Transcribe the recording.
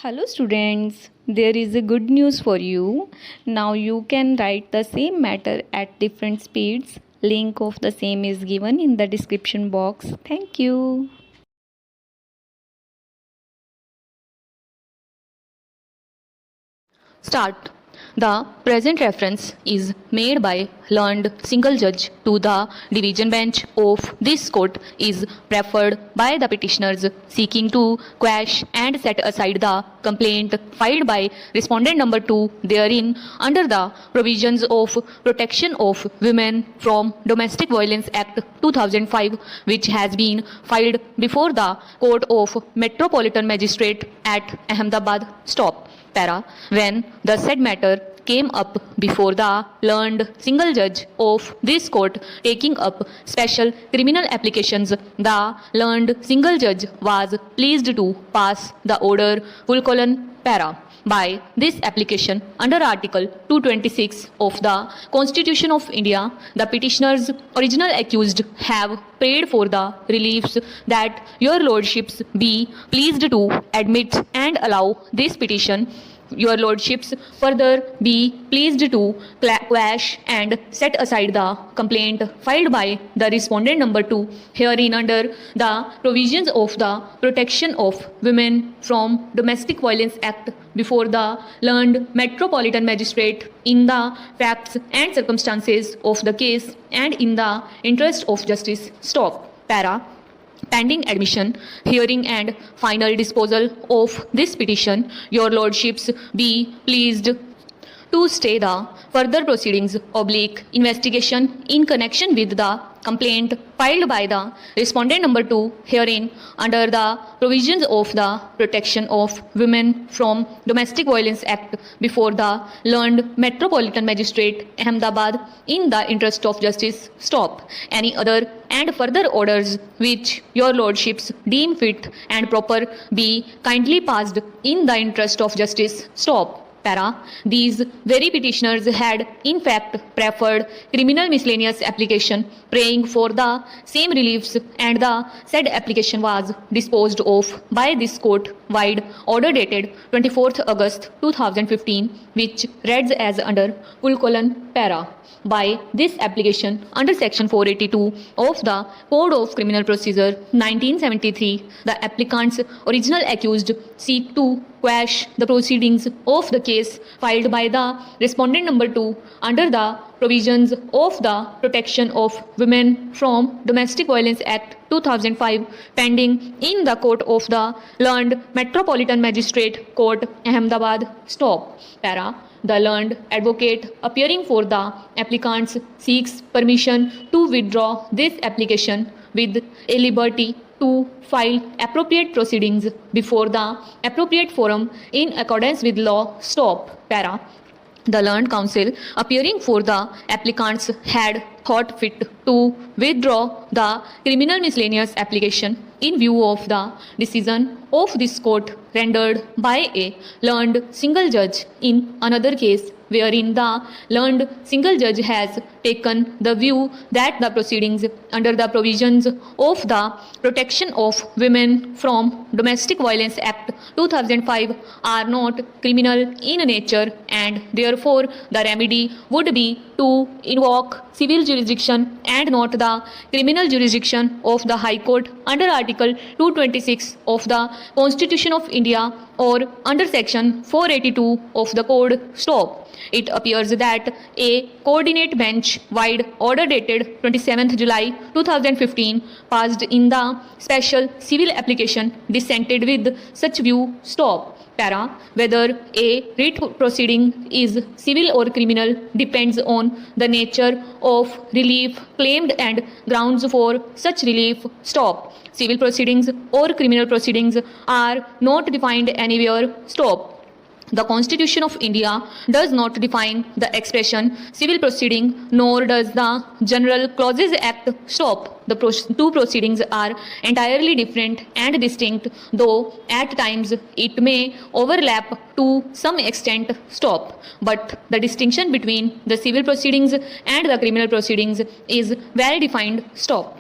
Hello students, there is a good news for you. Now you can write the same matter at different speeds. Link of the same is given in the description box. Thank you. Start. The present reference is made by learned single judge to the division bench of this court is preferred by the petitioners seeking to quash and set aside the complaint filed by respondent number 2 therein under the provisions of Protection of Women from Domestic Violence Act 2005, which has been filed before the Court of Metropolitan Magistrate at Ahmedabad. Stop. Para. When the said matter came up before the learned single judge of this court taking up special criminal applications, the learned single judge was pleased to pass the order para. By this application under Article 226 of the Constitution of India, the petitioners original accused have prayed for the reliefs that your lordships be pleased to admit and allow this petition. Your lordships further be pleased to quash and set aside the complaint filed by the respondent number 2 herein under the provisions of the Protection of Women from Domestic Violence Act before the learned Metropolitan Magistrate in the facts and circumstances of the case and in the interest of justice. Stop. Para. Pending admission, hearing and final disposal of this petition, your lordships be pleased to stay the further proceedings investigation in connection with the complaint filed by the respondent number 2 herein under the provisions of the Protection of Women from Domestic Violence Act before the learned Metropolitan Magistrate Ahmedabad in the interest of justice. Stop. Any other and further orders which your lordships deem fit and proper be kindly passed in the interest of justice. Stop. Para. These very petitioners had in fact preferred criminal miscellaneous application praying for the same reliefs and the said application was disposed of by this court wide order dated 24th August 2015 which reads as under para. By this application under section 482 of the Code of Criminal Procedure 1973, the applicant's original accused seek to quash the proceedings of the case filed by the respondent number 2 under the provisions of the Protection of Women from Domestic Violence Act 2005 pending in the court of the learned Metropolitan Magistrate Court Ahmedabad. Stop. Para. The learned advocate appearing for the applicants seeks permission to withdraw this application with a liberty to file appropriate proceedings before the appropriate forum in accordance with law. Stop. Para. The learned counsel appearing for the applicants had thought fit to withdraw the criminal miscellaneous application in view of the decision of this court rendered by a learned single judge in another case wherein the learned single judge has taken the view that the proceedings under the provisions of the Protection of Women from Domestic Violence Act 2005 are not criminal in nature and therefore the remedy would be to invoke civil jurisdiction and not the criminal jurisdiction of the High Court under Article 226 of the Constitution of India or under section 482 of the Code. Stop. It appears that a coordinate bench wide order dated 27th July 2015 passed in the special civil application dissented with such view. Stop. Para. Whether a writ proceeding is civil or criminal depends on the nature of relief claimed and grounds for such relief. Stop. Civil proceedings or criminal proceedings are not defined anywhere. Stop. The Constitution of India does not define the expression civil proceeding, nor does the General Clauses Act. Stop. The two proceedings are entirely different and distinct, though at times it may overlap to some extent. Stop. But the distinction between the civil proceedings and the criminal proceedings is well defined. Stop.